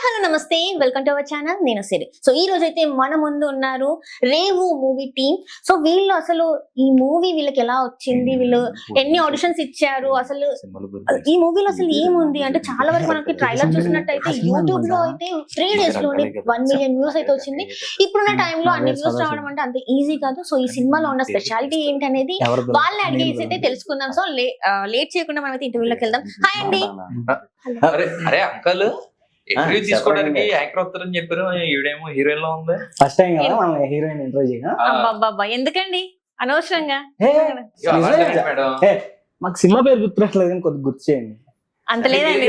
Hello నమస్తే, welcome to our channel. నేను సిరి. So ఈ రోజు అయితే మన ముందు ఉన్నారు రేవు మూవీ టీమ్. సో వీళ్ళు అసలు ఈ మూవీ వీళ్ళకి ఎలా వచ్చింది, వీళ్ళు ఎన్ని ఆడిషన్స్ ఇచ్చారు, అసలు ఈ మూవీలో అసలు ఏముంది అంటే చాలా వరకు మనకి ట్రైలర్ చూసినట్టయితే యూట్యూబ్ లో అయితే 3 days లోనే 1 million వ్యూస్ అయితే వచ్చింది. ఇప్పుడున్న టైంలో అన్ని వ్యూస్ రావడం అంటే అంత ఈజీ కాదు. సో ఈ సినిమాలో ఉన్న స్పెషాలిటీ ఏంటి అనేది వాళ్ళని అడిగేసి అయితే తెలుసుకుందాం. సో లేట్ చేయకుండా మనం అయితే ఇంటర్వ్యూలోకి వెళ్దాం. హాయ్ అండి. అరే అంకల్ ఇంటర్వ్యూ తీసుకోవడానికి యాంకర్ వస్తారని చెప్పారు, ఈవిడేమో హీరోయిన్ లో ఉంది. ఫస్ట్ టైం కదా మనం హీరోయిన్ ఇంటర్వ్యూ అబ్బబ్బబ్బా, ఎందుకండి అనవసరంగా? మాకు సినిమా పేరు గుర్తురాట్లేదు కానీ కొద్దిగా గుర్తు చేయండి. అంత లేదండి,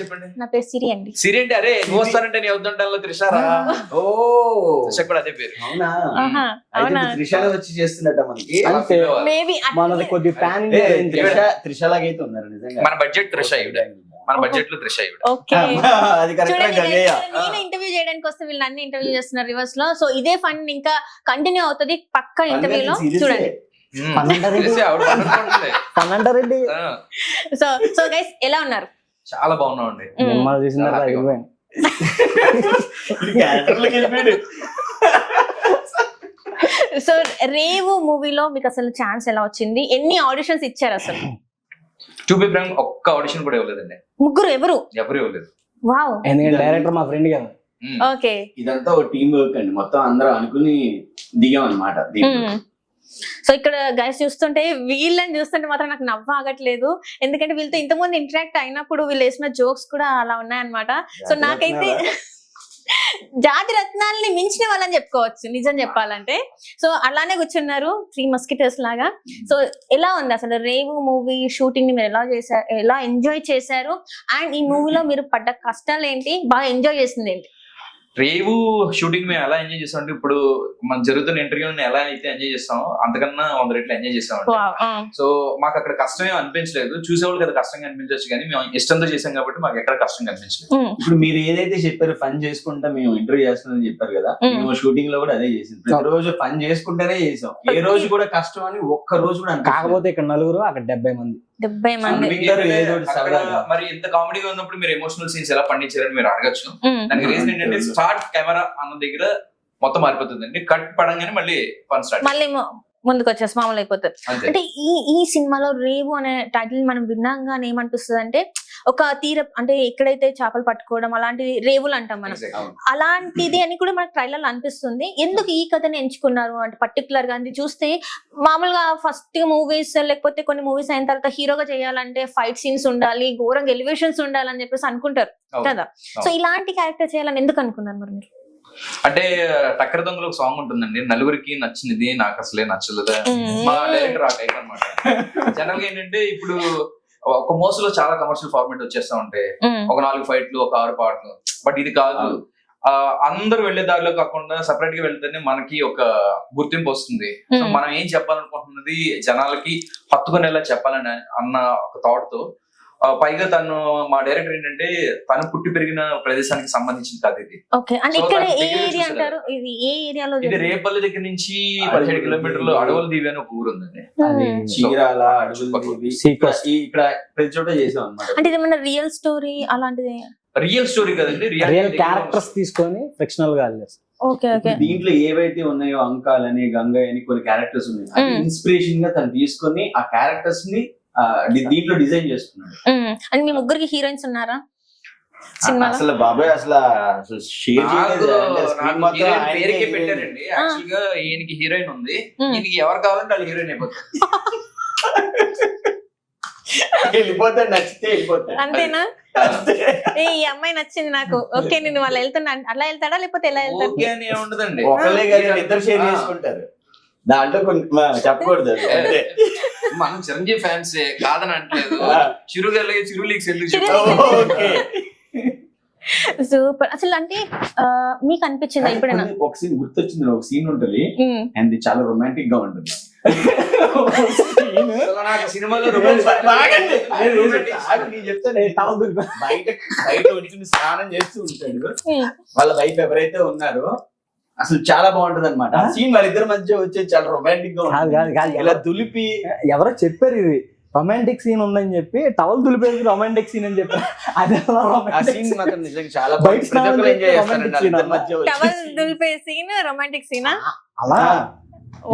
చెప్పండి. నా పేరు సిరి అండి. సిరి అంటే అరే నువ్వు వస్తానంటే నీ వద్దంటాలో త్రిషారా? ఓ త్రిష కూడా అదే పేరు. అవునా? త్రిషాల వచ్చి చేస్తున్నట్ట మనకి మేబీ మనది కొద్ది ప్యాన్ త్రిషాలాగైతే ఉన్నారు నిజంగా. మన బడ్జెట్ త్రిష ఈవిడ, మన బడ్జెట్ లో త్రిష ఈవిడ. ఓకే, అది కరెక్ట్. నేను ఇంటర్వ్యూ చేయడానికి వస్తే వీళ్ళు అన్ని ఇంటర్వ్యూ చేస్తున్నారు రివర్స్ లో. సో ఇదే ఫన్ ఇంకా కంటిన్యూ అవుతుంది పక్కా ఇంటర్వ్యూలో, చూడండి. పన్నంటారెడ్డి. సో గైస్ ఎలా ఉన్నారు? చాలా బాగున్నామండి. సో రేవు మూవీలో మీకు అసలు ఛాన్స్ ఎలా వచ్చింది? ఎన్ని ఆడిషన్స్ ఇచ్చారు అసలు? టు బి ఫ్రాంక్ ఒక్క ఆడిషన్ కూడా ఇవ్వలేదండి. ముగ్గురు? ఎవరు ఇవ్వలేదు. వావ్. ఎందుకంటే డైరెక్టర్ మా ఫ్రెండ్ కదా. ఓకే, ఇదంతా ఒక టీమ్ వర్క్ అండి, మొత్తం అందరూ అనుకుని దిగాం అనమాట. సో ఇక్కడ గైస్ చూస్తుంటే వీళ్ళని చూస్తుంటే మాత్రం నాకు నవ్వు ఆగట్లేదు. ఎందుకంటే వీళ్ళతో ఇంతకుముందు ఇంటరాక్ట్ అయినప్పుడు వీళ్ళు వేసిన జోక్స్ కూడా అలా ఉన్నాయన్నమాట. సో నాకైతే జాతి రత్నాలని మించిన వాళ్ళని చెప్పుకోవచ్చు నిజం చెప్పాలంటే. సో అలానే కూర్చున్నారు 3 మస్కిటర్స్ లాగా. సో ఎలా ఉంది అసలు రేవు మూవీ షూటింగ్ ని మీరు ఎలా చేశారు, ఎలా ఎంజాయ్ చేశారు, అండ్ ఈ మూవీలో మీరు పడ్డ కష్టాలు ఏంటి, బాగా ఎంజాయ్ చేసింది ఏంటి? రేవు షూటింగ్ మేము ఎలా ఎంజాయ్ చేస్తాం అంటే, ఇప్పుడు మనం జరుగుతున్న ఇంటర్వ్యూని ఎలా అయితే ఎంజాయ్ చేస్తామో అంతకన్నా 100 రెట్లు ఎంజాయ్ చేస్తాం. సో మాకు అక్కడ కష్టమే అనిపించలేదు. చూసేవాళ్ళు కదా కష్టంగా అనిపించవచ్చు, కానీ మేము ఇష్టంతో చేసాం కాబట్టి మాకు ఎక్కడ కష్టంగా అనిపించలేదు. ఇప్పుడు మీరు ఏదైతే చెప్పారు ఫన్ చేసుకుంటా మేము ఇంటర్వ్యూ చేస్తున్నామని చెప్పారు కదా, మేము షూటింగ్ లో కూడా అదే చేసింది. ప్రతి రోజు ఫన్ చేసుకుంటేనే చేసాం, ఏ రోజు కూడా కష్టం అని ఒక్క రోజు కూడా. కాకపోతే ఇక్కడ నలుగురు, అక్కడ 70 మంది. మరి ఇంత కామెడీగా ఉన్నప్పుడు మీరు ఎమోషనల్ సీన్స్ ఎలా పండించారని మీరు అడగచ్చు. దానికి రీజన్ ఏంటంటే స్టార్ట్ కెమెరా అన్న దగ్గర మొత్తం మారిపోతుందండి. కట్ పడంగానే మళ్ళీ ఫన్ స్టార్ట్, మళ్ళీ ముందుకు వచ్చేసి మామూలు అయిపోతుంది. అంటే ఈ సినిమాలో రేవు అనే టైటిల్ మనం విన్నాగానే ఏమనిపిస్తుంది అంటే, ఒక తీర అంటే ఎక్కడైతే చేపలు పట్టుకోవడం అలాంటిది రేవులు అంటాం మనం, అలాంటిది అని కూడా మనకు ట్రైలర్ అనిపిస్తుంది. ఎందుకు ఈ కథని ఎంచుకున్నారు అంటే పర్టికులర్ గా? అంటే చూస్తే మామూలుగా ఫస్ట్ మూవీస్ లేకపోతే కొన్ని మూవీస్ అయిన తర్వాత హీరోగా చేయాలంటే ఫైట్ సీన్స్ ఉండాలి, ఘోరంగా ఎలివేషన్స్ ఉండాలని చెప్పేసి అనుకుంటారు కదా. సో ఇలాంటి క్యారెక్టర్ చేయాలని ఎందుకు అనుకున్నారు మరి మీరు? అంటే టక్కర దొంగలో ఒక సాంగ్ ఉంటుందండి, నలుగురికి నచ్చినది నాకు అసలే నచ్చలేదు. మా డైరెక్టర్ ఆ టైప్ అనమాట. జనరల్ గా ఏంటంటే ఇప్పుడు ఒక మోసలో చాలా కమర్షియల్ ఫార్మాట్ వచ్చేస్తా ఉంటే, ఒక 4 ఫైట్లు, ఒక 6 పాటలు. బట్ ఇది కాదు, అందరూ వెళ్లే దారిలో కాకుండా సపరేట్ గా వెళ్తేనే మనకి ఒక గుర్తింపు వస్తుంది. మనం ఏం చెప్పాలనుకుంటున్నది జనాలకి హత్తుకునేలా చెప్పాలని అన్న ఒక థాట్ తో, పైగా తను మా డైరెక్టర్ ఏంటంటే తను పుట్టి పెరిగిన ప్రదేశానికి సంబంధించిన కథ ఇది. ఇది రేపల్లి దగ్గర నుంచి 17 కిలోమీటర్లు అడవుల దీవి అని ఒక ఊరు ఉందండి. చీరాల ఇక్కడ ప్రతి చోట చేసాం అన్నమాట. అంటే ఇది మన రియల్ స్టోరీ అలాంటిది? రియల్ స్టోరీ కదండి, రియల్ క్యారెక్టర్స్ తీసుకొని ఫిక్షనల్ గా దీంట్లో ఏవైతే ఉన్నాయో అంకాలని, గంగయ్య అని కొన్ని క్యారెక్టర్స్ ఉన్నాయి. ఇన్స్పిరేషన్ గా తను తీసుకొని ఆ క్యారెక్టర్స్ ని దీంట్లో డిజైన్ చేస్తున్నాడు. అండ్ మీ ముగ్గురికి హీరోయిన్స్ ఉన్నారా? అసలు బాబాయ్ అసలు షేర్ పేరుకే పెట్టారండి. యాక్చువల్ గా ఈయనకి హీరోయిన్ ఉంది, ఈయనకి ఎవరు కావాలంటే వాళ్ళు హీరోయిన్ అయిపోతారు. వెళ్ళిపోతాడు, నచ్చితే వెళ్ళిపోతాడు. అంతేనా? ఈ అమ్మాయి నచ్చింది నాకు, ఓకే నేను వాళ్ళు వెళ్తున్నా అలా వెళ్తాడా లేకపోతే ఎలా వెళ్తాడు? ఉండదండి, ఒకళ్ళే కదా, ఇద్దరు షేర్ చేసుకుంటారు. దాంట్లో చెప్పకూడదు. మనం చిరంజీవి ఫ్యాన్స్ కాదని అంటలేదు, చిరుగల్లకి చిరు లీక్స్ ఎందుకు. సూపర్. అసలు అంటే మీకు అనిపించింది ఎప్పుడైనా? ఒక సీన్ గుర్తొచ్చింది, ఒక సీన్ ఉంటది అండ్ చాలా రొమాంటిక్ గా ఉంటుంది. సినిమాలో బయట వచ్చి స్నానం చేస్తూ ఉంటాడు, వాళ్ళ వైఫ్ ఎవరైతే ఉన్నారో అసలు చాలా బాగుంటది అనమాట. సీన్ వాళ్ళిద్దరి మధ్య వచ్చే చాలా రొమాంటిక్ గా ఉంటుంది. ఇలా దులిపి ఎవరో చెప్పారు ఇది రొమాంటిక్ సీన్ ఉందని చెప్పి టవల్ దులిపేసి రొమాంటిక్ సీన్ అని చెప్పి అది ఎలా ఆ romantic సీన్ scene? మాత్రం నిజంగా చాలా బయట ప్రతి ఒక్కరు స్నానం ఎంజాయ్ చేస్తే చేస్తారండి romantic scene వాళ్ళిద్దరి మధ్య వచ్చి. టవల్ దులిపే సీన్ రొమాంటిక్ సీనా? అలా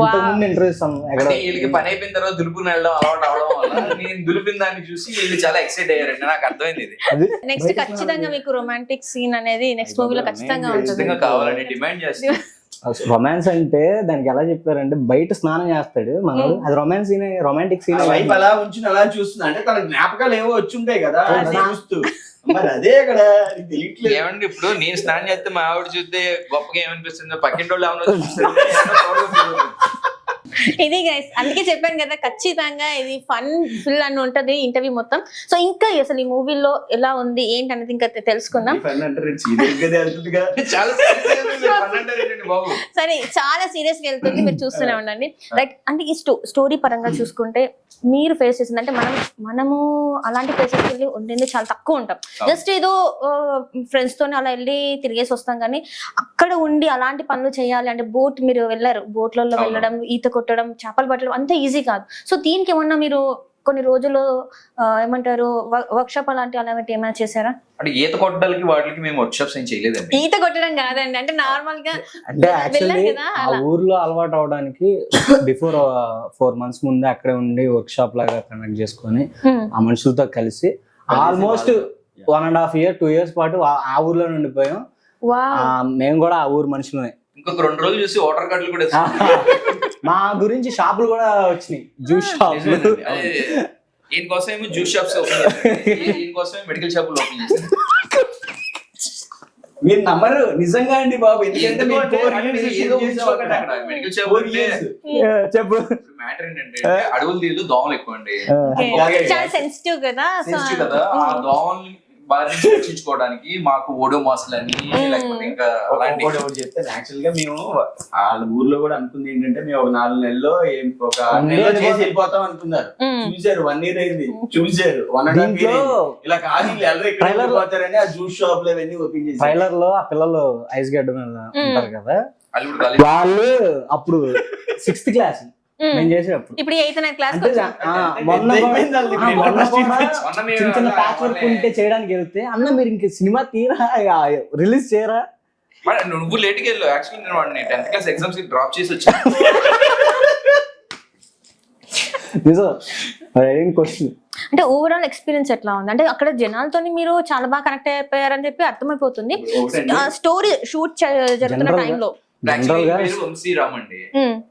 ఇంతకుముందు ఇంటర్వ్యూ అంటే వీళ్ళకి పని అయిపోయిన తర్వాత దులుపుని వెళ్ళడం అలవాటు అవడం వల్ల నేను దులిపిన దాన్ని చూసి వీళ్ళు చాలా ఎక్సైట్ అయ్యారండి. నాకు అర్థమైంది ఇది అది నెక్స్ట్ ఖచ్చితంగా మీకు రొమాంటిక్ సీన్ అనేది నెక్స్ట్ మూవీలో ఖచ్చితంగా ఉంటుంది. ఖచ్చితంగా కావాలని డిమాండ్ చేస్తాను. రొమాన్స్ అంటే దానికి ఎలా చెప్పారంటే బయట స్నానం చేస్తాడు మనోడు, అది రొమాన్స్ సీన్, రొమాంటిక్ సీన్. ఆ వైపు అలా ఉంచుని అలా చూస్తుంది అంటే తన జ్ఞాపకాలు ఏవో వచ్చి ఉంటాయి కదా అదే. చూస్తూ మరి అదే అక్కడ నీకు తెలియట్లేదు. ఏమండి ఇప్పుడు నేను స్నానం చేస్తే మా ఆవిడ చూస్తే గొప్పగా ఏమనిపిస్తుంది, పక్కింటి వాళ్ళు ఏమన్నా చూస్తే ఇది గైస్ అందుకే చెప్పాను కదా ఖచ్చితంగా ఇది ఫన్ ఫిల్ అని ఉంటది ఇంటర్వ్యూ మొత్తం. సో ఇంకా అసలు ఈ మూవీలో ఎలా ఉంది ఏంటి అనేది ఇంకా తెలుసుకుందాం. ఈ ఫన్ అంటే సీరియస్ గానే వెళ్తుందిగా. చాలా పని అంటారు ఏంటండి బాబు. సరే చాలా సీరియస్ గా వెళ్తుంది, మీరు చూస్తూనే ఉండండి. రైట్, అంటే ఈ స్టోరీ పరంగా చూసుకుంటే మీరు ఫేస్ చేసింది అంటే మనము అలాంటి ప్లేసెస్ వెళ్ళి ఉండేది చాలా తక్కువ ఉంటాం. జస్ట్ ఏదో ఫ్రెండ్స్ తోనే అలా వెళ్ళి తిరిగేసి వస్తాం, కానీ అక్కడ ఉండి అలాంటి పనులు చేయాలి అంటే బోట్ మీరు వెళ్ళారు, బోట్లలో వెళ్ళడం, ఈత కొట్టడం, చేపలు పట్టడం అంత ఈజీ కాదు. సో దీనికి ఏమన్నా మీరు కొన్ని రోజులు ఏమంటారు వర్క్ షాప్ అలాంటి ఏమైనా చేశారా? అంటే ఈత కొట్టడానికి వాటికి మేము వర్క్ షాప్స్ ఏం చేయలేదండి. ఈత కొట్టడం కాదండి, అంటే నార్మల్ గా అంటే యాక్చువల్లీ వెళ్ళారు కదా ఆ అలా. ఊర్లో అలవాటు అవడానికి బిఫోర్ 4 months ముందే అక్కడే ఉండి వర్క్ షాప్ లాగా కండక్ట్ చేసుకొని ఆ మనుషులతో కలిసి ఆల్మోస్ట్ 1.5 year 2 years పాటు ఆ ఊర్లో ఉండిపోయాం. వావ్, మేము కూడా ఆ ఊరు మనుషులమే. ఇంకొక 2 రోజులు చూసి వాటర్ కార్డులు కూడా మా గురించి షాపులు కూడా వచ్చినాయి, జ్యూస్ షాపులు. నిజమేనండి. అదే దీనికోసం ఏమో జ్యూస్ షాప్స్ ఓపెన్ చేస్తారు, దీనికోసం మెడికల్ షాపులు ఓపెన్ చేస్తారు. మీరు నమ్మరు నిజంగా అండి బాబు, ఎందుకంటే మేము 4 years ఏదో shoot చేసాం అక్కడ. Medical shop 4 years. చెప్పు. మ్యాటర్ ఏంటంటే అడవులు తీరు దోమలు ఎక్కువ అండి. Okay. చాలా సెన్సిటివ్ కదా, సో సెన్సిటివ్ కదా, ఆ దోమల్ని బారి నుంచి రక్షించుకోవడానికి మాకు ఓడోమాస్ అని లేకపోతే ఇంకా అలాంటి ఒకటి ఒకటి చెప్తాను. యాక్చువల్ గా మేము వాళ్ళ ఊర్లో కూడా అనుకుంది ఏంటంటే మేము ఒక 4 నెలల్లో ఒక 6 నెలల్లో చేసి వెళ్ళిపోతాం అనుకున్నారు. చూసారు 1 year అయింది, చూసారు 1.5 year దీంట్లో అయింది. ఇలా కాదు వీళ్ళు ఎక్కడ వెళ్ళిపోతారని ఆ జ్యూస్ షాప్ లో అవన్నీ ఓపెన్ చేసి ట్రైలర్ లో ఆ పిల్లలు ఐస్ గడ్డ మీద ఉంటారు కదా, అల్లుడు కాలేజ్ వాళ్ళు అప్పుడు 6th class నేను చేసేటప్పుడు. ఇప్పుడు 8th 9th క్లాస్ అంటే మొన్న కూడా చిన్న చిన్న ప్యాచ్ వర్క్ ఉంటే చేయడానికి వెళ్తే అన్న మీరు ఇంక సినిమా తీరా రిలీజ్ చేయరా, నువ్వు లేట్కి వెళ్ళు. యాక్చువల్లీ నేను వాడిని 10th క్లాస్ ఎగ్జామ్స్ కి డ్రాప్ చేసి వచ్చాను. నిజం క్వశ్చన్. అంటే ఓవరాల్ ఎక్స్పీరియన్స్ ఎట్లా ఉంది? అంటే అక్కడ జనాలతోని మీరు చాలా బాగా కనెక్ట్ అయిపోయారని చెప్పి అర్థమైపోతుంది. స్టోరీ షూట్ జరుగుతున్న టైంలో యాక్చువల్లీ పేరు వంశీ రామ్ అండి,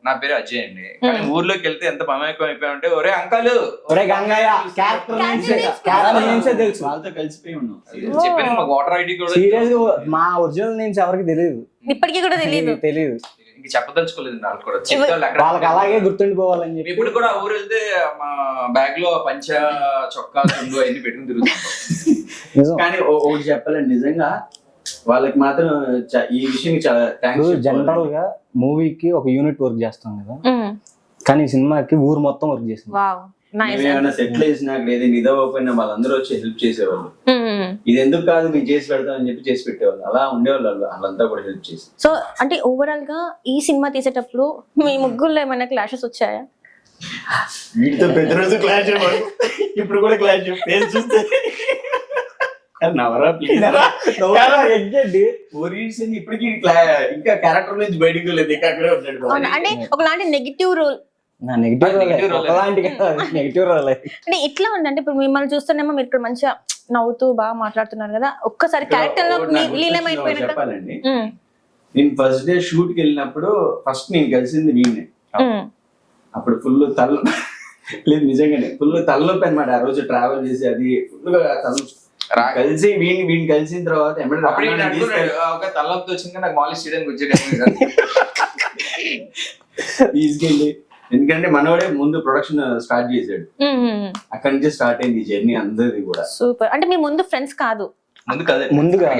నా పేరు అజయ్ అండి. కానీ ఊర్లోకి వెళ్తే ఎంత మమేకం అయిపోయామంటే ఒరే అంకల్, ఒరే గంగయ్య, క్యారెక్టర్ నేమ్సే తెలుసు. వాళ్ళతో కలిసిపోయి ఉన్నాం. చెప్పాను మాకు వాటర్ ఐడి కూడా సీరియస్ మా ఒరిజినల్ నేమ్స్ ఎవరికి తెలియదు, ఇప్పటికీ కూడా తెలియదు. తెలియదు. ఇంక చెప్పదలుచుకోలేదు వాళ్ళు కూడా. చెప్తే వాళ్ళకి అలాగే గుర్తుండిపోవాలని చెప్పి ఇప్పుడు కూడా ఊరు వెళ్తే మా బ్యాగ్ లో పంచ చొక్కా తుండు అవన్నీ పెట్టుకుని తిరుగుతుంటాం. నిజం. కానీ ఒకటి చెప్పాలండి, నిజంగా వాళ్ళకి మాత్రం ఈ విషయం చాలా థ్యాంక్స్. జనరల్ గా మూవీకి ఒక యూనిట్ వర్క్ చేస్తాం కదా, కానీ ఈ సినిమాకి ఊరు మొత్తం వర్క్ చేసింది. Wow, nice. ఏమైనా సెటిల్ వేసినా ఏదైనా ఇదవ్వకపోయినా వాళ్ళందరూ వచ్చి హెల్ప్ చేసేవాళ్ళు. ఇది ఎందుకు కాదు మేము చేసి పెడతాం అని చెప్పి చేసి పెట్టేవాళ్ళు. అలా ఉండేవాళ్ళు వాళ్ళంతా కూడా హెల్ప్ చేసి. సో అంటే ఓవరాల్ గా ఈ సినిమా తీసేటప్పుడు మీ ముగ్గురులో ఏమైనా క్లాషెస్ వచ్చాయా? వీటితో ప్రతిరోజు క్లాష్ ఇప్పుడు కూడా క్లాష్ ఫేస్ చూస్తే నవరా ప్లీజ్ 4 years ఇప్పటికీ ఇంకా క్యారెక్టర్ నుంచి బయటకు వెళ్ళలేదు, ఇంకా అక్కడే ఉంటాడు. అంటే ఒకలాంటి నెగిటివ్ రోల్, నెగిటివ్ రోల్. అంటే ఎట్లా ఉందంటే ఇప్పుడు మిమ్మల్ని చూస్తేనేమో మీరు ఇక్కడ మంచిగా నవ్వుతూ బాగా మాట్లాడుతున్నారు కదా, ఒక్కసారి క్యారెక్టర్ లో లీనమైపోయినాక. చెప్పాలండి, నేను ఫస్ట్ డే షూట్ కి వెళ్ళినప్పుడు ఫస్ట్ నేను కలిసింది వీడిని. అప్పుడు ఫుల్ తల లేదు, నిజంగానే ఫుల్ తలనొప్పి అనమాట. ఆ రోజు ట్రావెల్ చేసి అది ఫుల్ గా కలిసి వీడిని కలిసిన తర్వాత ఒక తలతో వచ్చింది నాకు మాలిష్ చేయడానికి వచ్చేటప్పుడు తీసుకెళ్ళి, ఎందుకంటే మనోడే ముందు ప్రొడక్షన్ స్టార్ట్ చేశాడు, అక్కడి నుంచి స్టార్ట్ అయింది ఈ జర్నీ అందరిది కూడా. సూపర్. అంటే మీ ముందు ఫ్రెండ్స్ కాదు, ముందుగా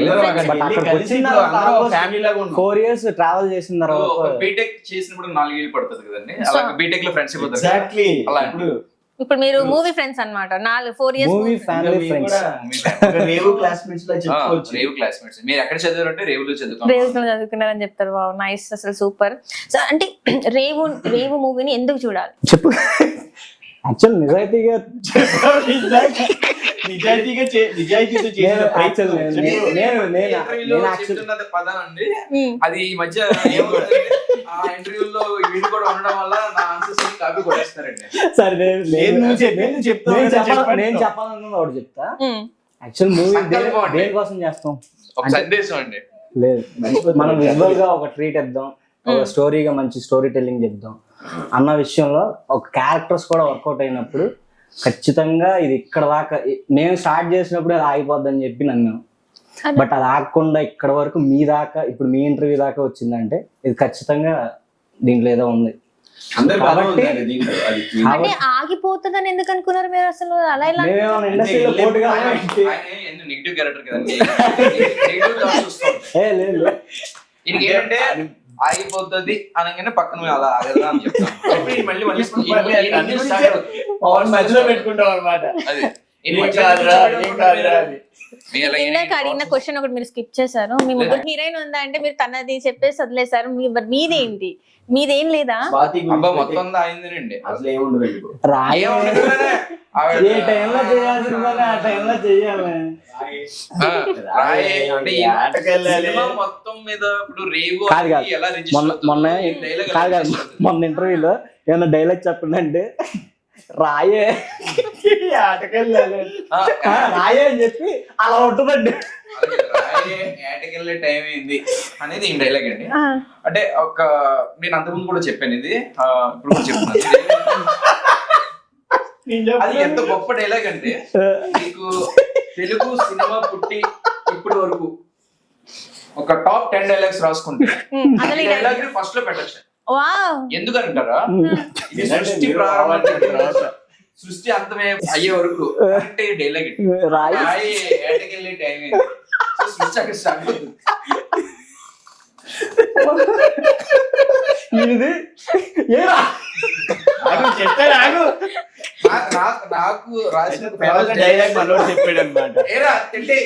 ఫ్యామిలీ లాగా 4 years ట్రావెల్ చేసిన తర్వాత బీటెక్ చేసినప్పుడు 4 ఏళ్ళు పడుతుంది కదండి, అలాగే బీటెక్ లో ఫ్రెండ్స్ అయిపోతారు. ఎగ్జాక్ట్లీ. ఇప్పుడు మీరు మూవీ ఫ్రెండ్స్ అన్నమాట. 4 years మూవీ ఫ్యామిలీ ఫ్రెండ్స్. రేవు క్లాస్మేట్స్ లా చెప్పుకోవచ్చు. రేవు క్లాస్మేట్స్. మీరు ఎక్కడ చదివారంటే రేవులో చదువుకున్నారని చెప్తారు. వావ్, నైస్, అసలు సూపర్. సో అంటే రేవు మూవీని ఎందుకు చూడాలి చెప్పు. యాక్చువల్ నిజాయితీగా నిజాయితీతో చేసిన actual ప్రయత్నం. ఇంటర్వ్యూలో actually- చెప్తున్నది పదం అండి. అది ఈ మధ్య ఏమవుతుందంటే, ఆ ఇంటర్వ్యూలో వీళ్ళు కూడా ఉండడం వల్ల నా ఆన్సర్స్ కాపీ కొట్టేస్తున్నారండి. సరే నువ్వు చెప్తావు కదా, చెప్పండి. నేను చెప్పాలనుకున్నా ఒకటి చెప్తా. యాక్చువల్ మూవీ సంకల్పం అండి. దేనికోసం చేస్తాం ఒక సందేశం అండి. లేదు, మనం విజువల్ గా ఒక ట్రీట్ ఇద్దాం, ఒక స్టోరీగా మంచి స్టోరీ టెల్లింగ్ చెప్దాం అన్న విషయంలో ఒక క్యారెక్టర్స్ కూడా వర్కౌట్ అయినప్పుడు ఖచ్చితంగా ఇది ఇక్కడ దాకా మేము స్టార్ట్ చేసినప్పుడు అది ఆగిపోద్ది అని చెప్పి నమ్మాను. బట్ అది ఆగకుండా ఇక్కడ వరకు మీ దాకా ఇప్పుడు మీ ఇంటర్వ్యూ దాకా వచ్చిందంటే ఇది ఖచ్చితంగా దీంట్లో ఏదో ఉంది. అందరి బాధ కాబట్టి- ఉందండి దీంట్లో. అది అంటే ఆగిపోతుందని ఎందుకు అనుకున్నారు మీరు అసలు? అలా ఇలా మేమేమన్నా ఇండస్ట్రీలో పోటుగా ఆయన నెగిటివ్ క్యారెక్టర్ కదండి. నెగిటివ్ థాట్స్ చూస్తూ ఉంటాయి. లేదు ఈయనకి ఏంటంటే ఆగిపోతుంది అనగానే పక్కన అలా ఆగదా అని చెప్తాను. అప్పుడు ఈయన మళ్ళీ ఈయన start అవుతుంది. పవన్ మధ్యలో పెట్టుకుంటాం అనమాట. అది ఈయన ఏం మధ్యలో కాదురా, ఏం కాదురా అని. మీ అలా ఇందాక అడిగిన క్వశ్చన్ ఒకటి మీరు స్కిప్ చేశారు. మీ ముగ్గురు హీరోయిన్ ఉందా అంటే మీరు తనది చెప్పేసి వదిలేశారు. మీదేంటి? మీదేం లేదా? స్వాతి గురించి అబ్బా మొత్తం అయిందేనండి. అసలు ఏముండదండి ఇప్పుడు. రాయ ఏ టైంలో చేయాల్సిన పని ఆ టైంలో చెయ్యాలి. సినిమా మొత్తం మీద ఇప్పుడు రేవు కాదు కాదు. ఎలా మొన్న కాదు కాదు, మొన్న ఇంటర్వ్యూలో ఏమన్నా డైలాగ్ చెప్పండి అంటే రాయే ఆటకెళ్ళాలి. రాయే అని చెప్పి అలా ఉంటుందండి. ఏటకెళ్ళే టైం అయింది అనేది ఈ డైలాగ్ అండి. అంటే ఒక నేను అంతకుముందు కూడా చెప్పాను ఇది, ఇప్పుడు కూడా చెప్తున్నాను. అది ఎంత గొప్ప డైలాగ్ అంటే, మీకు తెలుగు సినిమా పుట్టి ఇప్పటి వరకు ఒక టాప్ 10 డైలాగ్స్ రాసుకుంటే అసలు ఈ డైలాగ్ ఫస్ట్ లో పెట్టచ్చు. వావ్, ఎందుకంటారా? ఇది సృష్టి ప్రారంభం, సృష్టి అంతమే అయ్యే వరకు అంటే డైలాగ్ రాయే ఏటకెళ్ళే టైం అయింది. సో సృష్టి అక్కడ స్టార్ట్ అవుతుంది. ఇది ఏరా చెప్తాడు ఆగు. నాకు రాసిన డైలాగ్ మనోడు చెప్పాడు అనమాట. ఏరా తింటే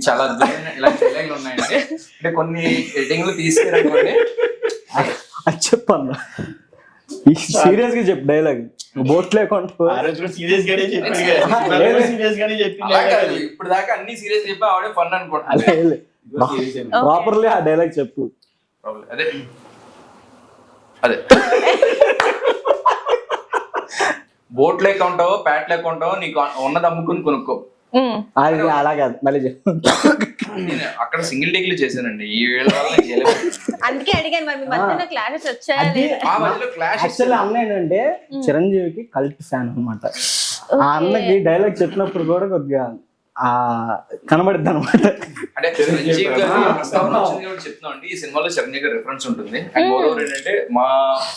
చాలా అద్భుతమైన ఇలాంటి డైలాగులు ఉన్నాయండి. అంటే కొన్ని ఎడిటింగ్లు తీసుకురండి. అది చెప్పన్నా సీరియస్ గా చెప్పు డైలాగ్ బోట్ లేకుండా ఆ రోజు కూడా సీరియస్ గానే చెప్పాడు కదా. సీరియస్ గానే అలా కాదు, చెప్పింది. ఇప్పుడు దాకా అన్ని సీరియస్ చెప్పి ఆవిడే ఫన్ అనుకుంటున్నాను. ప్రాపర్లీ ఆ డైలాగ్ చెప్పు. అదే అదే బోట్ లేక ఉంటావో ప్యాట్ లేక ఉంటావో నీకు ఉన్నది అమ్ముకుని కొనుక్కో. అది అలా కాదు, మళ్ళీ చెప్పు. నేను అక్కడ సింగిల్ టేక్లు చేశానండి. ఈ వేళ వల్ల నేను చేయలేదు. అందుకే అడిగాను మరి మీ మధ్యన క్లాసెస్ వచ్చాయా అది- లేదా? ఆ మధ్యలో క్లాష్ యాక్చువల్లీ అన్న ఏంటంటే చిరంజీవికి కల్ట్ ఫ్యాన్ అన్నమాట. ఆ అన్నకి డైలాగ్ చెప్పినప్పుడు కూడా కొద్దిగా ఆ కనబడుద్ది అనమాట. అంటే చిరంజీవి గారి ప్రస్తావన వచ్చింది కాబట్టి చెప్తున్నాం అండి. ఈ సినిమాలో చిరంజీవి గారి రిఫరెన్స్ ఉంటుంది. అండ్ మోరోవర్ ఏంటంటే మా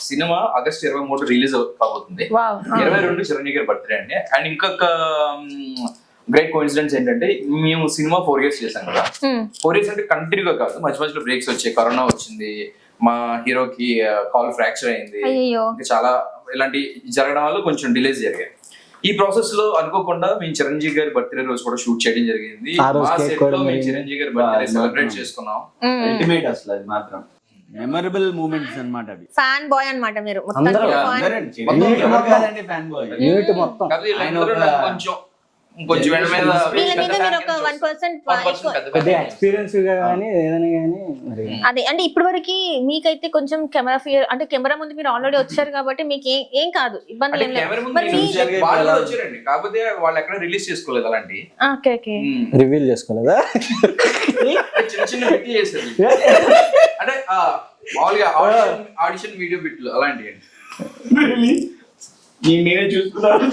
సినిమా ఆగస్ట్ 23 రిలీజ్ కాబోతుంది. వావ్. 22 చిరంజీవి గారి బర్త్డే అండి. అండ్ ఇంకొక గ్రేట్ కోఇన్సిడెన్స్ ఏంటంటే, మేము సినిమా 4 years చేశాం కదా. 4 years అంటే కంటిన్యూగా కాదు, మధ్య మధ్యలో బ్రేక్స్ వచ్చాయి. కరోనా వచ్చింది, మా హీరోకి కాల్ ఫ్రాక్చర్ అయింది, అయ్యో. ఇంకా చాలా ఇలాంటి జరగడం వల్ల కొంచెం డిలేస్ జరిగాయి. ఈ ప్రాసెస్ లో అనుకోకుండా మేము చిరంజీవి గారి బర్త్డే రోజు కూడా షూట్ చేయడం జరిగింది. ఆ రోజు మా కేక్ సెట్ కూడా లో మేము జరిగింది. చిరంజీవి గారి బర్త్డే సెలబ్రేట్ చేసుకున్నాం. అల్టిమేట్ అసలు అది మాత్రం మెమరబుల్ మూమెంట్స్ అన్నమాట అవి. ఫ్యాన్ బాయ్ అన్నమాట మీరు మొత్తం. అందరూ అందరండి. చిరంజీవి ఎవరు కాదండి ఫ్యాన్ బాయ్. యూనిట్ మొత్తం కాదు, వీళ్ళందరూ నన్ను కొంచెం వీళ్ళ మీద వీళ్ళ మీద పెద్ద మీరు fan ఒక కింద 1% 1% ఎక్కువ. పెద్ద కొద్దిగా fan. ఎక్స్పీరియన్స్ గా కానీ ఏదైనా కానీ మరి అదే అంటే ఇప్పటి వరకు మీకైతే కొంచెం కెమెరా ఫియర్, అంటే కెమెరా ముందు మీరు ఆల్రెడీ వచ్చారు కాబట్టి మీకు ఏం కాదు, ఇబ్బంది అంటే ఏం లేదు. కెమెరా ముందు మరి మీ- చూశారు, వాళ్ళు కూడా వచ్చారండి. కాకపోతే వాళ్ళు ఎక్కడ రిలీజ్ చేసుకోలేదు అలాంటి. Okay okay. రివీల్ చేసుకోలేదా? చిన్న చిన్న బిట్లు చేశారు. అంటే మామూలుగా ఆడిషన్ వీడియో బిట్లు అలాంటివి. నేనే చూసుకున్నాను.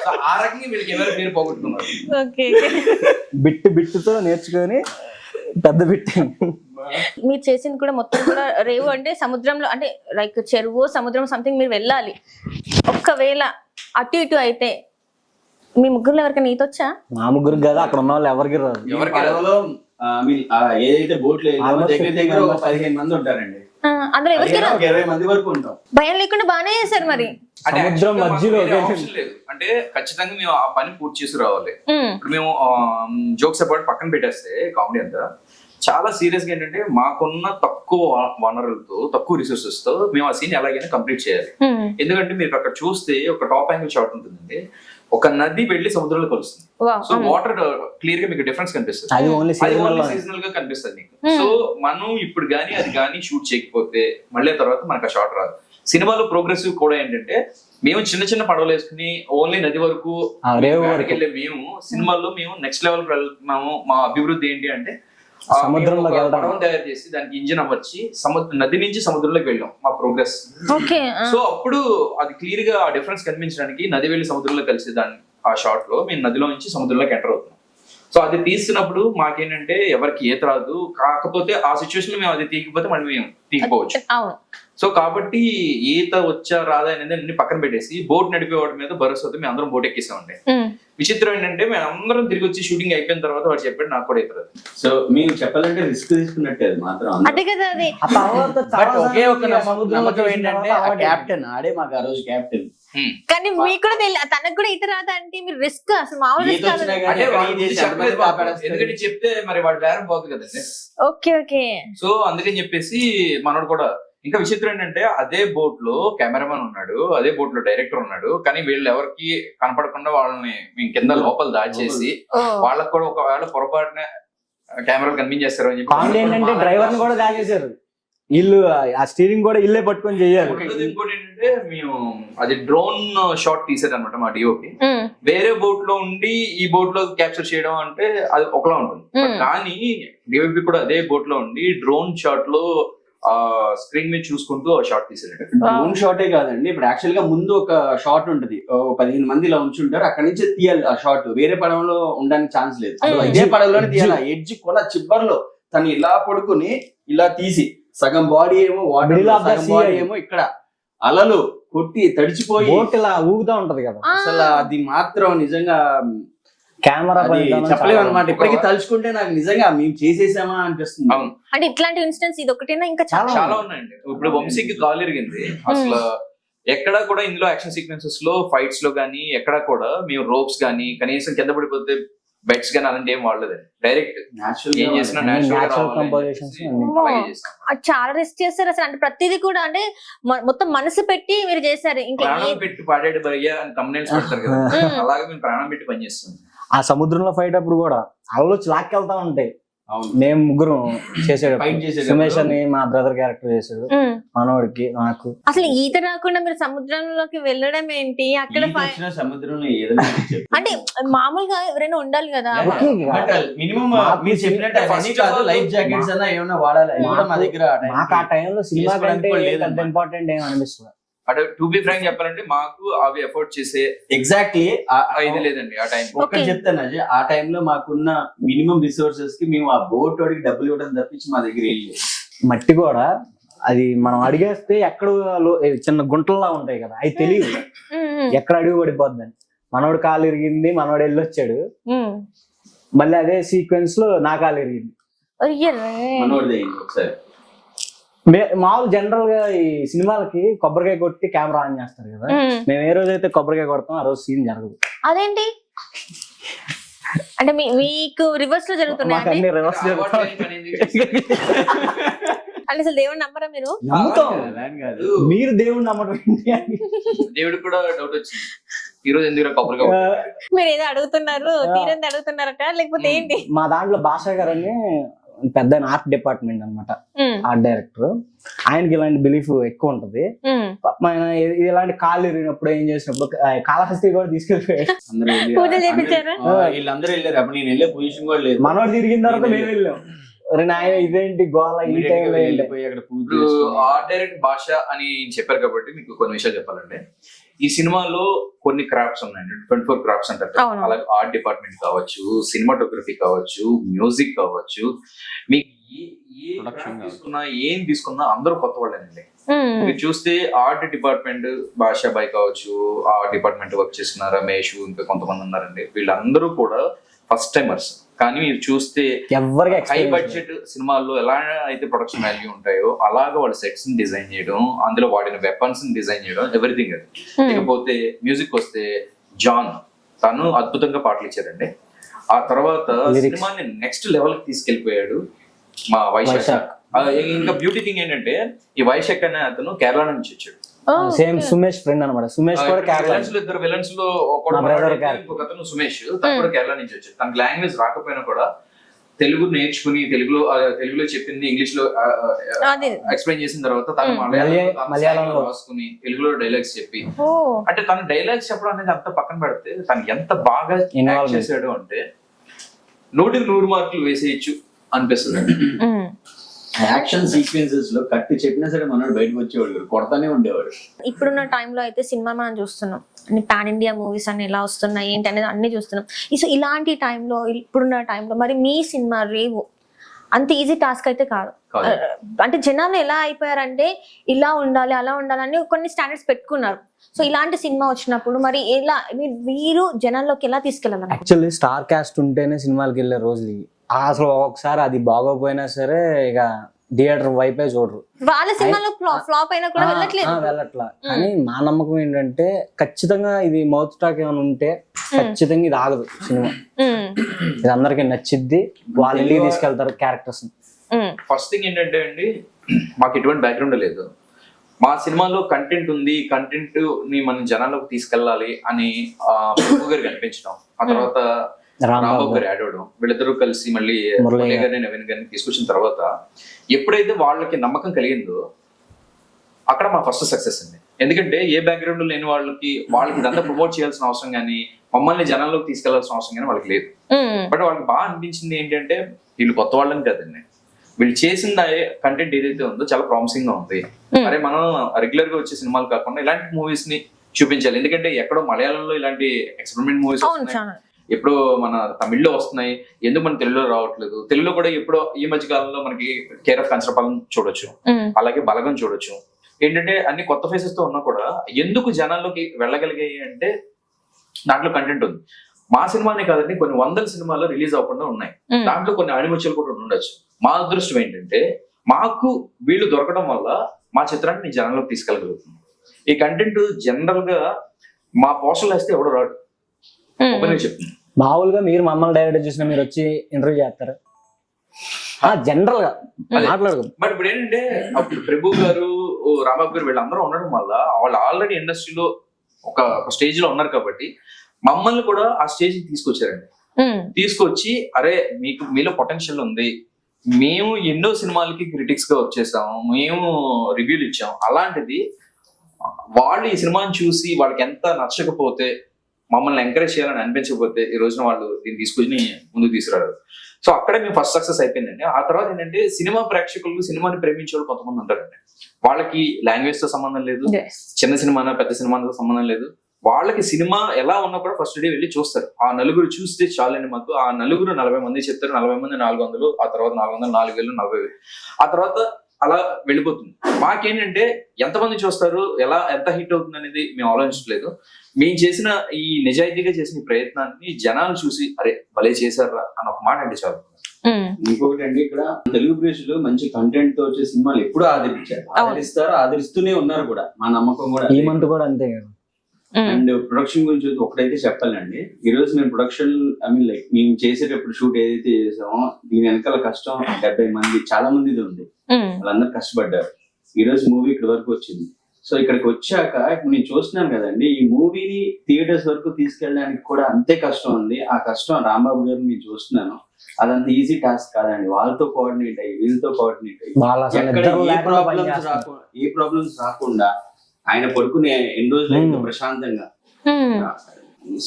సో ఆ రకంగా వీళ్ళకి ఎవరు మీరు పోగొట్టుకున్నారు. ఓకే. బిట్టుతో నేర్చుకొని పెద్ద బిట్. మీరు చేసింది కూడా మొత్తం కూడా రేవు అంటే సముద్రంలో, అంటే లైక్ చెరువు సముద్రం సంథింగ్ మీరు వెళ్ళాలి. ఒక్కవేళ అటు ఇటు అయితే మీ ముగ్గురులో ఎవరికైనా ఈత వచ్చా? మా ముగ్గురికి కదా, అక్కడ ఉన్న వాళ్ళు ఎవరికి రాదు. ఎవరికి పడవలో ఏదైతే బోట్లు దగ్గర దగ్గర ఒక 15 మంది ఉంటారండి. అందులో ఎవరికి రాదు. 20 మంది వరకు ఉంటాం. భయం లేకుండా బాగానే చేశారు మరి. అంటే సముద్రం actually మాకు మధ్యలో వేరే ఒక- option లేదు. అంటే ఖచ్చితంగా మేము ఆ పని పూర్తి చేసి రావాలి. ఉమ్. ఇప్పుడు మేము జోక్స్ అబౌట్ పక్కన పెట్టేస్తే కామెడీ అంతా చాలా సీరియస్ గా ఏంటంటే మాకున్న తక్కువ వనరులతో తక్కువ రిసోర్సెస్ తో మేము ఆ సీన్ ఎలాగైనా కంప్లీట్ చేయాలి. ఎందుకంటే మీరు అక్కడ చూస్తే ఒక టాప్ యాంగిల్ షాట్ ఉంటుందండి, ఒక నది వెళ్ళి సముద్రంలో కలుస్తుంది. సో వాటర్ క్లియర్ గా మీకు డిఫరెన్స్ కనిపిస్తుంది, అది ఓన్లీ సీజనల్ గా కనిపిస్తుంది మీకు. సో మనం ఇప్పుడు గానీ అది కానీ షూట్ చేయకపోతే మళ్ళీ తర్వాత మనకు ఆ షాట్ రాదు. సినిమాలో ప్రోగ్రెసివ్ కూడా ఏంటంటే మేము చిన్న చిన్న పడవలు వేసుకుని ఓన్లీ నది వరకు వెళ్ళే మేము సినిమాల్లో మేము నెక్స్ట్ లెవెల్ కి వెళ్తున్నాము. మా అభివృద్ధి ఏంటి అంటే సముద్రంలో పడవను తయారు చేసి దానికి ఇంజిన్ అమర్చి నది నుంచి సముద్రంలోకి వెళ్ళాం మా ప్రోగ్రెస్. సో అప్పుడు అది క్లియర్ గా ఆ డిఫరెన్స్ కనిపించడానికి నది వెళ్ళి సముద్రంలో కలిసి దాన్ని ఆ షాట్ లో మేము నదిలో నుంచి సముద్రంలోకి ఎంటర్ అవుతున్నాం. సో అది తీస్తున్నప్పుడు మాకేంటంటే ఎవరికి ఈత రాదు, కాకపోతే ఆ సిచ్యువేషన్ లో మేము అది తీయకపోతే మళ్ళీ మేము తీయకపోవచ్చు. సో కాబట్టి ఈత వచ్చా రాదా అనేది అన్ని పక్కన పెట్టేసి బోట్ నడిపేవాడి మీద భరోసాతో మేము అందరం బోట్ ఎక్కేసామండి. విచిత్రం ఏంటంటే మేము అందరం తిరిగి వచ్చి షూటింగ్ అయిపోయిన తర్వాత వాడు చెప్పాడు నాకు కూడా ఈత రాదు. సో మేము చెప్పాలంటే రిస్క్ తీసుకున్నట్టే అది మాత్రం. అదే కదా అది. ఒకే ఒక నమ్మకం ఏంటంటే క్యాప్టెన్ ఆడే మాకు ఆ రోజు క్యాప్టెన్. కానీ మీకు కూడా తనకు కూడా ఈత రాదా అంటే మీరు రిస్క్ అసలు మామూలు ఎందుకంటే చెప్తే మరి వాడు బేరం పోతుంది కదండి. Okay okay. సో అందుకని చెప్పేసి మనోడు కూడా. ఇంకా విచిత్రం ఏంటంటే అదే బోట్ లో కెమెరామెన్ ఉన్నాడు, అదే బోట్ లో డైరెక్టర్ ఉన్నాడు, కానీ వీళ్ళు ఎవరికి కనపడకుండా వాళ్ళని మేము కింద లోపల దాచేసి వాళ్ళకి కూడా ఒకవేళ పొరపాటున కెమెరాలు కనిపించేస్తారు అని చెప్పి ఏంటంటే డ్రైవర్ ని కూడా దాచేశారు. ఇల్లు ఆ స్టీరింగ్ కూడా ఇల్లే పట్టుకొని చెయ్యాలి. ఇంకోటి ఏంటంటే మేము అది డ్రోన్ షాట్ తీసేది అనమాట మా డిఓపి. వేరే బోట్ లో ఉండి ఈ బోట్ లో క్యాప్చర్ చేయడం అంటే అది ఒకలా ఉంటుంది, కానీ డిఓపి కూడా అదే బోట్ లో ఉండి డ్రోన్ షాట్ లో ఆ స్క్రీన్ మీద చూసుకుంటూ ఆ షాట్ తీసాడు. డ్రోన్ షాటే కాదండి, ఇప్పుడు యాక్చువల్ గా ముందు ఒక షాట్ ఉంటది, 15 మంది ఇలా ఉంచుంటారు, అక్కడి నుంచి తీయాలి ఆ షాట్. వేరే పడవలో ఉండడానికి ఛాన్స్ లేదు, ఇదే పడవలోనే తీయాలి. ఎడ్జ్ కొన చివరిలో తను ఇలా పడుకుని ఇలా తీసి సగం బాడీ ఏమో వాటర్, సగం బాడీ ఏమో ఇక్కడ అలలు కొట్టి తడిచిపోయి ఇలా ఊగుతా ఉంటది కదా. అసలు అది మాత్రం నిజంగా కెమెరా చెప్పలేము అనమాట. ఇప్పటికీ తలుచుకుంటే నాకు నిజంగా మేము చేసేసామా అనిపిస్తుంది. అంటే ఇట్లాంటి ఇన్సిడెంట్స్ ఇది ఒకటేనా? ఇంకా చాలా ఉన్నాయండి. ఇప్పుడు వంశీకి కాలు ఇరిగింది, అసలు ఎక్కడా కూడా ఇందులో యాక్షన్ సీక్వెన్సెస్ లో ఫైట్స్ లో గానీ ఎక్కడా కూడా మేము రోప్స్ గానీ కనీసం కింద పడిపోతే బెడ్స్ గానీ అలాంటి ఏం వాడలేదండి. డైరెక్ట్ ఏం చేసినా చాలా రిస్క్ చేస్తారు అసలు. అంటే ప్రతిదీ కూడా అంటే మొత్తం మనసు పెట్టి మీరు చేశారు. ఇంకా ప్రాణం పెట్టి పాడాడు భయ్యా అని thumbnails పెడతారు కదా, అలాగే మేము ప్రాణం పెట్టి పనిచేస్తాం. ఆ సముద్రంలో ఫైట్ అప్పుడు కూడా అలలు లాక్కెళ్తా ఉంటాయి. మేము ముగ్గురు చేసాడు, సుమేష్ అని మా బ్రదర్ క్యారెక్టర్ చేసాడు, మనోడికి నాకు. అసలు ఈత రాకుండా మీరు సముద్రంలోకి వెళ్ళడం ఏంటి? అక్కడ సముద్రంలో అంటే మామూలుగా ఎవరైనా ఉండాలి కదా. మినిమం మీరు చెప్పినట్టు లైఫ్ జాకెట్స్ అన్నా ఏమన్నా వాడాలి. మా దగ్గర నాకు ఆ టైంలో సినిమా కంటే ఇంపార్టెంట్ ఏం అనిపిస్తుంది. అంటే టు బి ఫ్రాంక్ చెప్పాలంటే మాకు అవి ఎఫోర్డ్ చేసే ఎగ్జాక్ట్లీ ఇది లేదండి. ఆ టైం ఒక్కటి చెప్తాను అజయ్, ఆ టైంలో మాకున్న మినిమం రిసోర్సెస్ కి మేము ఆ బోట్ వాడికి డబ్బులు ఇవ్వడం తప్పించి మా దగ్గర మట్టి కూడా అది మనం అడిగేస్తే ఎక్కడ చిన్న గుంటల్లా ఉంటాయి కదా, అవి తెలియదు ఎక్కడ అడుగు పడిపోద్దని. మనోడు కాలు ఇరిగింది, మనోడు వెళ్ళొచ్చాడు, మళ్ళీ అదే సీక్వెన్స్ లో నా కాలు ఇరిగింది. ఒకసారి మామూలు జనరల్ గా ఈ సినిమాలకి కొబ్బరికాయ కొట్టి కెమెరా ఆన్ చేస్తారు కదా, మేము ఏ రోజు అయితే కొబ్బరికాయ కొడతాం ఆ రోజు సీన్ జరగదు. అదేంటి అంటే మీకు రివర్స్ లో జరుగుతున్నాయి? రివర్స్ జరుగుతాయి. అంటే అసలు దేవుడు నమ్మరా మీరు? నమ్ముతాం, మీరు దేవుడు నమ్మడం. దేవుడికి కూడా డౌట్ వచ్చింది ఈ రోజు ఎందుకు కొబ్బరికాయ. మీరు ఏదో అడుగుతున్నారు, తీరంది అడుగుతున్నారట లేకపోతే ఏంటి? మా దాంట్లో భాషా గారు అని పెద్ద ఆర్ట్ డిపార్ట్మెంట్ అనమాట, ఆర్ట్ డైరెక్టర్. ఆయనకి ఇలాంటి బిలీఫ్ ఎక్కువ ఉంటది. ఇలాంటి కాళ్ళు ఇరిగినప్పుడు ఏం చేసినప్పుడు కాళహస్తి కూడా తీసుకెళ్ళిపోయాడు. వీళ్ళందరూ వెళ్ళారు, అప్పుడు నేను వెళ్ళే పొజిషన్ కూడా లేదు. మనోడు తిరిగిన తర్వాత మేము వెళ్ళాం. ఇదేంటి గోళ ఈ టైంలో వెళ్ళిపోయి అక్కడ ఆర్ట్ డైరెక్ట్ భాష అని చెప్పారు కాబట్టి మీకు కొన్ని విషయాలు చెప్పాలంటే, ఈ సినిమాలో కొన్ని క్రాఫ్ట్స్ ఉన్నాయండి, 24 క్రాఫ్ట్స్ అంటారు. అలాగే ఆర్ట్ డిపార్ట్మెంట్ కావచ్చు, సినిమాటోగ్రఫీ కావచ్చు, మ్యూజిక్ కావచ్చు, మీకు తీసుకున్నా ఏం తీసుకున్నా అందరూ కొత్త వాళ్ళేనండి. మీరు చూస్తే ఆర్ట్ డిపార్ట్మెంట్ భాషా బాయ్ కావచ్చు, ఆ డిపార్ట్మెంట్ వర్క్ చేసిన రమేష్, ఇంకా కొంతమంది ఉన్నారండి. వీళ్ళందరూ కూడా ఫస్ట్ టైమర్స్. కానీ మీరు చూస్తే హై బడ్జెట్ సినిమాల్లో ఎలా అయితే ప్రొడక్షన్ వాల్యూ ఉంటాయో అలాగే వాళ్ళ సెట్స్ ని డిజైన్ చేయడం, అందులో వాడిన వెపన్స్ ని డిజైన్ చేయడం, ఎవ్రీథింగ్ అది. ఇకపోతే మ్యూజిక్ వస్తే జాన్, తను అద్భుతంగా పాటలు ఇచ్చారండి. ఆ తర్వాత సినిమాని నెక్స్ట్ లెవెల్ కి తీసుకెళ్లిపోయాడు. మా వైశాఖ్. వైశాఖ్. ఇంకా బ్యూటీ థింగ్ ఏంటంటే ఈ వైశాఖ్ అనే అతను కేరళ నుంచి వచ్చాడు. సేమ్ సుమేష్ ఫ్రెండ్ అనమాట. సుమేష్ కూడా కేరళ. ఇద్దరు విలన్స్ లో ఒకడు ఇంకొక అతను సుమేష్, తను కూడా కేరళ నుంచి వచ్చాడు. తనకి లాంగ్వేజ్ రాకపోయినా కూడా తెలుగు నేర్చుకుని తెలుగులో చెప్పింది ఇంగ్లీష్ లో ఎక్స్ప్లెయిన్ చేసిన తర్వాత తను మలయాళంలో రాసుకుని తెలుగులో డైలాగ్స్ చెప్పి, అంటే తన డైలాగ్స్ చెప్పడం అనేది అంత పక్కన పెడితే తను ఎంత బాగా యాక్ట్ చేశాడు అంటే 100 మార్కులు వేసేయచ్చు అనిపిస్తుంది. యాక్షన్ సీక్వెన్సెస్ లో కట్టి చెప్పినా సరే మనోడు బయటకు వచ్చేవాడు, కొడతానే ఉండేవాడు. ఇప్పుడున్న టైంలో అయితే సినిమా మనం చూస్తున్నాం, అన్ని పాన్ ఇండియా మూవీస్ అన్ని ఎలా వస్తున్నాయి ఏంటి అనేది అన్ని చూస్తున్నాం. సో ఇలాంటి టైంలో, ఇప్పుడున్న టైంలో మరి మీ సినిమా రేవు అంత ఈజీ టాస్క్ అయితే కాదు. అంటే జనాలు ఎలా అయిపోయారంటే ఇలా ఉండాలి అలా ఉండాలని కొన్ని స్టాండర్డ్స్ పెట్టుకున్నారు. సో ఇలాంటి సినిమా వచ్చినప్పుడు మరి ఎలా మీరు జనాల్లోకి ఎలా తీసుకెళ్ళాలి? యాక్చువల్లీ స్టార్ కాస్ట్ ఉంటేనే సినిమాలకి వెళ్ళే రోజులు ఇవి. అసలు ఒకసారి అది బాగోపోయినా సరే ఇక థియేటర్ వైపే చూడరు. వాళ్ళ సినిమాలో ఫ్లాప్ అయినా కూడా వెళ్ళట్లా. కానీ మా నమ్మకం ఏంటంటే ఖచ్చితంగా ఇది మౌత్ టాక్ ఏమైనా ఉంటే ఖచ్చితంగా ఇది ఆగదు సినిమా. ఇది అందరికి నచ్చిద్ది, వాళ్ళు వెళ్ళి తీసుకెళ్తారు క్యారెక్టర్స్. ఫస్ట్ థింగ్ ఏంటంటే అండి, మాకు ఎటువంటి బ్యాక్గ్రౌండ్ లేదు. మా సినిమాలో కంటెంట్ ఉంది, కంటెంట్ ని మనం జనాల్లోకి తీసుకెళ్ళాలి అని ప్రభు గారికి అనిపించడం, ఆ తర్వాత రాంబాబు గారు యాడ్ అవడం, వీళ్ళిద్దరూ కలిసి మళ్ళీ మురళీ గారిని నవీన్ గారిని తీసుకొచ్చిన తర్వాత ఎప్పుడైతే వాళ్ళకి నమ్మకం కలిగిందో అక్కడ మా ఫస్ట్ సక్సెస్ అండి. ఎందుకంటే ఏ బ్యాక్గ్రౌండ్ లేని వాళ్ళకి ఇదంతా ప్రమోట్ చేయాల్సిన అవసరం కానీ మమ్మల్ని జనాల్లోకి తీసుకెళ్లాల్సిన అవసరం కానీ వాళ్ళకి లేదు. బట్ వాళ్ళకి బాగా అనిపించింది ఏంటంటే వీళ్ళు కొత్త వాళ్ళని కదండి, వీళ్ళు చేసిన కంటెంట్ ఏదైతే ఉందో చాలా ప్రామిసింగ్ గా ఉంది. అరే మనం రెగ్యులర్ గా వచ్చే సినిమాలు కాకుండా ఇలాంటి మూవీస్ ని చూపించాలి. ఎందుకంటే ఎక్కడో మలయాళంలో ఇలాంటి ఎక్స్పెరిమెంట్ మూవీస్ ఎప్పుడో మన తమిళ్లో వస్తున్నాయి, ఎందుకు మన తెలుగులో రావట్లేదు? తెలుగులో కూడా ఎప్పుడో ఈ మధ్య కాలంలో మనకి కేర్ ఆఫ్ కంచరపాలెం చూడొచ్చు, అలాగే బలగం చూడొచ్చు. ఏంటంటే అన్ని కొత్త ఫేసెస్ తో ఉన్నా కూడా ఎందుకు జనాల్లోకి వెళ్ళగలిగాయి అంటే దాంట్లో కంటెంట్ ఉంది. మా సినిమానే కాదండి, కొన్ని 100 సినిమాలు రిలీజ్ అవ్వకుండా ఉన్నాయి. దాంట్లో కొన్ని ఆణిముత్యాలు కూడా ఉండొచ్చు. మా అదృష్టం ఏంటంటే మాకు వీళ్ళు దొరకడం వల్ల మా చిత్రాన్ని జనాల్లోకి తీసుకెళ్ళగలుగుతుంది. ఈ కంటెంట్ జనరల్ గా మా పోస్టర్లు వేస్తే ఎవడో రాడు, చెప్తుంది. మామూలుగా మీరు మమ్మల్ని డైరెక్ట్ చూసిన మీరు వచ్చి ఇంటర్వ్యూ చేస్తారు జనరల్ గా మాట్లాడదు. బట్ ఇప్పుడు ఏంటంటే అప్పుడు ప్రభు గారు, రాంబాబు గారు వీళ్ళందరూ ఉండడం వల్ల వాళ్ళు ఆల్రెడీ ఇండస్ట్రీలో ఒక స్టేజ్ లో ఉన్నారు కాబట్టి మమ్మల్ని కూడా ఆ స్టేజ్ తీసుకొచ్చారండి. తీసుకొచ్చి అరే మీలో పొటెన్షియల్ ఉంది, మేము ఎన్నో సినిమాలకి క్రిటిక్స్ గా వచ్చేసాము, మేము రివ్యూలు ఇచ్చాం, అలాంటిది వాళ్ళు ఈ సినిమాని చూసి వాళ్ళకి ఎంత నచ్చకపోతే మమ్మల్ని ఎంకరేజ్ చేయాలని అనిపించకపోతే ఈ రోజున వాళ్ళు దీన్ని తీసుకొచ్చి ముందుకు తీసుకురారు. సో అక్కడే మేము ఫస్ట్ సక్సెస్ అయిపోయిందండి. ఆ తర్వాత ఏంటంటే సినిమా ప్రేక్షకులు, సినిమాని ప్రేమించే వాళ్ళు కొంతమంది ఉంటారండి. వాళ్ళకి లాంగ్వేజ్ తో సంబంధం లేదు, చిన్న సినిమానా పెద్ద సినిమాతో సంబంధం లేదు. వాళ్ళకి సినిమా ఎలా ఉన్నా కూడా ఫస్ట్ డే వెళ్ళి చూస్తారు. ఆ నలుగురు చూస్తే చాలండి మాకు. ఆ నలుగురు 40 మంది చెప్తారు, 40 మంది 400, ఆ తర్వాత 400, 4000, 40,000, ఆ తర్వాత అలా వెళ్ళిపోతుంది. మాకేంటంటే ఎంతమంది చూస్తారు, ఎంత హిట్ అవుతుంది అనేది మేము ఆలోచించలేదు. మేము చేసిన ఈ నిజాయితీగా చేసిన ప్రయత్నాన్ని జనాలు చూసి అరే భలే చేశారా అని ఒక మాట అంటే చాలు. ఇంకొకటి అండి, ఇక్కడ తెలుగు ప్రేక్షకులు మంచి కంటెంట్ తో వచ్చే సినిమాలు ఎప్పుడూ ఆదరిస్తారు, ఆదరిస్తూనే ఉన్నారు కూడా. మా నమ్మకం కూడా ఈ మంత్ కూడా అంతే కదా. అండ్ ప్రొడక్షన్ గురించి ఒకటైతే చెప్పాలండి, ఈ రోజు నేను ప్రొడక్షన్ మేము చేసేటప్పుడు షూట్ ఏదైతే చేసామో దీని వెనకాల కష్టం 70 మంది, చాలా మంది ఉంది. వాళ్ళందరూ కష్టపడ్డారు. ఈ రోజు మూవీ ఇక్కడ వరకు వచ్చింది. సో ఇక్కడికి వచ్చాక ఇప్పుడు నేను చూస్తున్నాను కదండి, ఈ మూవీని థియేటర్స్ వరకు తీసుకెళ్ళడానికి కూడా అంతే కష్టం ఉంది. ఆ కష్టం రాంబాబు గారు నేను చూస్తున్నాను, అదంత ఈజీ టాస్క్ కాదండి. వాళ్ళతో కోఆర్డినేట్ అయ్యి, వీళ్ళతో కోఆర్డినేట్ అయ్యి ఏ ప్రాబ్లమ్స్ రాకుండా ఆయన పడుకునే ఎన్ని రోజులు అయితే ప్రశాంతంగా.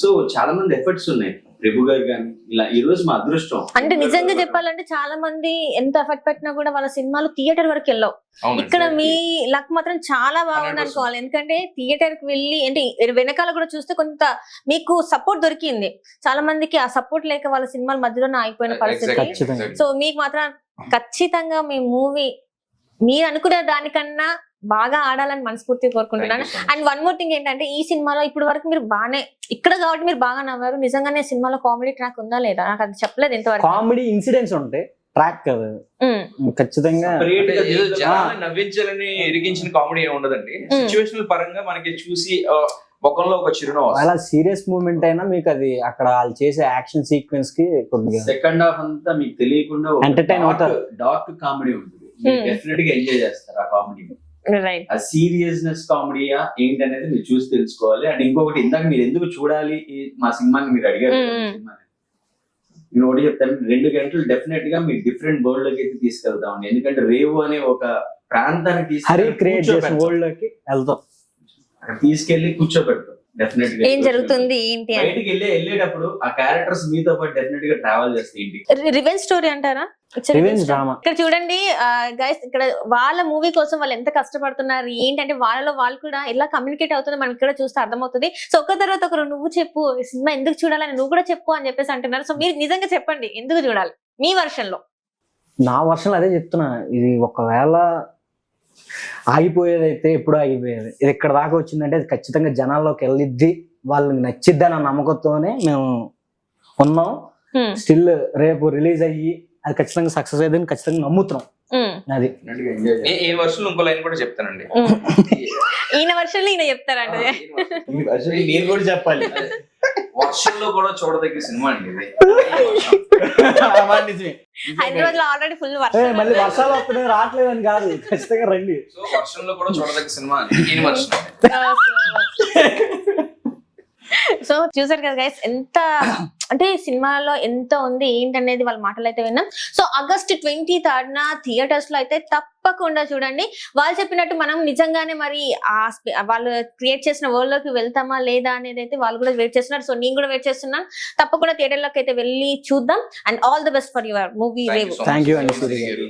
సో చాలా మంది ఎఫర్ట్స్ ఉన్నాయి ప్రభు గారు కానీ ఇలా. ఈ రోజు మా అదృష్టం అంటే నిజంగా చెప్పాలంటే చాలా మంది ఎంత ఎఫర్ట్ పెట్టినా కూడా వాళ్ళ సినిమాలు థియేటర్ వరకు వెళ్ళవు. ఇక్కడ మీ లక్ మాత్రం చాలా బాగుంది అనుకోవాలి. ఎందుకంటే థియేటర్ కి వెళ్ళి అంటే వెనకాల కూడా చూస్తే కొంత మీకు సపోర్ట్ దొరికింది. చాలా మందికి ఆ సపోర్ట్ లేక వాళ్ళ సినిమాల మధ్యలోనే ఆగిపోయిన పరిస్థితి. సో మీకు మాత్రం ఖచ్చితంగా మీ మూవీ మీరు అనుకునే దానికన్నా బాగా ఆడాలని మనస్ఫూర్తిగా కోరుకుంటున్నాను. అండ్ వన్ మోర్ థింగ్ ఏంటంటే ఈ సినిమాలో ఇప్పటి వరకు మీరు బాగానే ఇక్కడ కాబట్టి మీరు బాగా నవ్వారు. నిజంగానే సినిమాలో కామెడీ ట్రాక్ ఉందా లేదా నాకు అది చెప్పలేదు ఇంతవరకు. కామెడీ ఇన్సిడెంట్స్ ఉంటాయి, ట్రాక్ కదా ఖచ్చితంగా నవ్వించాలని ఇరిగించిన కామెడీ ఏమి ఉండదండి. సిచ్యువేషనల్ పరంగా మనకి చూసి ముఖంలో ఒక చిరునవ్వు వస్తుంది. అలా సీరియస్ మూమెంట్ అయినా మీకు అది అక్కడ వాళ్ళు చేసే యాక్షన్ సీక్వెన్స్ కి కొద్దిగా సెకండ్ హాఫ్ అంతా మీకు తెలియకుండా Entertain అవుతారు. డార్క్ కామెడీ ఉంటుంది, డెఫినెట్ గా ఎంజాయ్ చేస్తారు ఆ కామెడీ. రైట్. ఆ సీరియస్నెస్ కామెడీయా ఏంటనేది మీరు చూసి తెలుసుకోవాలి. అండ్ ఇంకొకటి, ఇందాక మీరు ఎందుకు చూడాలి మా సినిమాని మీరు అడిగారు కదా, ఈ సినిమాని. నేను ఒకటి చెప్తాను, 2 గంటలు డెఫినెట్ గా మీరు డిఫరెంట్ వరల్డ్ లోకి అయితే తీసుకెళ్తామండి. ఎందుకంటే రేవు అనే ఒక ప్రాంతానికి హరి క్రియేట్ చేసిన కూర్చోబెడతాం. వరల్డ్ లోకి వెళ్తాం. అక్కడ తీసుకెళ్లి కూర్చోబెడతాం డెఫినెట్ గా. ఏం జరుగుతుంది ఏంటి అని బయటికి వెళ్ళేటప్పుడు ఆ క్యారెక్టర్స్ మీతో పాటు డెఫినెట్ గా ట్రావెల్ చేస్తాయి ఇంటికి. రివెంజ్ స్టోరీ అంటారా? Revenge drama. ఇక్కడ చూడండి గైస్, ఇక్కడ వాళ్ళ మూవీ కోసం వాళ్ళు ఎంత కష్టపడుతున్నారు ఏంటంటే వాళ్ళలో వాళ్ళు కూడా ఎలా కమ్యూనికేట్ అవుతుందో మనకి ఇక్కడ చూస్తే అర్థమవుతుంది. సో ఒక తర్వాత ఒకరు నువ్వు చెప్పు ఈ సినిమా ఎందుకు చూడాలని, నువ్వు కూడా చెప్పు అని చెప్పేసి అంటున్నారు. సో మీరు నిజంగా చెప్పండి ఎందుకు చూడాలి మీ వర్షన్ లో. నా వర్షంలో అదే చెప్తున్నా, ఇది ఒకవేళ ఆగిపోయేదైతే ఎప్పుడూ ఆగిపోయేది. ఇది ఇక్కడ దాకా వచ్చిందంటే అది ఖచ్చితంగా జనాల్లోకి వెళ్ళిద్ది, వాళ్ళకి నచ్చిద్ది అన్న నమ్మకంతోనే మేము ఉన్నాం. స్టిల్ రేపు రిలీజ్ అయ్యి అది ఖచ్చితంగా సక్సెస్ అయ్యిందని ఖచ్చితంగా నమ్ముతున్నాం. అది డెఫినెట్ గా ఎంజాయ్ చేస్తాం. ఈ వర్షంలో ఇంకో లైన్ కూడా చెప్తానండి. ఈయన వర్షన్ లో ఈయన చెప్తారంటే ఈ version ని మీరు కూడా చెప్పాలి. వర్షంలో కూడా చూడదగ్గ సినిమా అండి ఇది. హైదరాబాద్ లో ఆల్రెడీ ఫుల్ మళ్ళీ వర్షం. వర్షాలు వస్తున్నాయి రావట్లేదని కాదు, ఖచ్చితంగా రండి. సో వర్షంలో కూడా చూడదగ్గ సినిమా ఈ వర్షం. సో చూసారు కదా గైస్, ఎంత అంటే సినిమాలో ఎంత ఉంది ఏంటనేది వాళ్ళ మాటలు అయితే విన్నాం. సో ఆగస్ట్ 23rd థియేటర్స్ లో అయితే తప్పకుండా చూడండి. వాళ్ళు చెప్పినట్టు మనం నిజంగానే మరి వాళ్ళు క్రియేట్ చేసిన వరల్డ్ లోకి వెళ్తామా లేదా అనేది అయితే వాళ్ళు కూడా వెయిట్ చేస్తున్నారు. సో నేను కూడా వెయిట్ చేస్తున్నాను. తప్పకుండా థియేటర్ లోకి అయితే వెళ్ళి చూద్దాం. And all the best for your movie రేవు. Thank you, Anusuri గారు.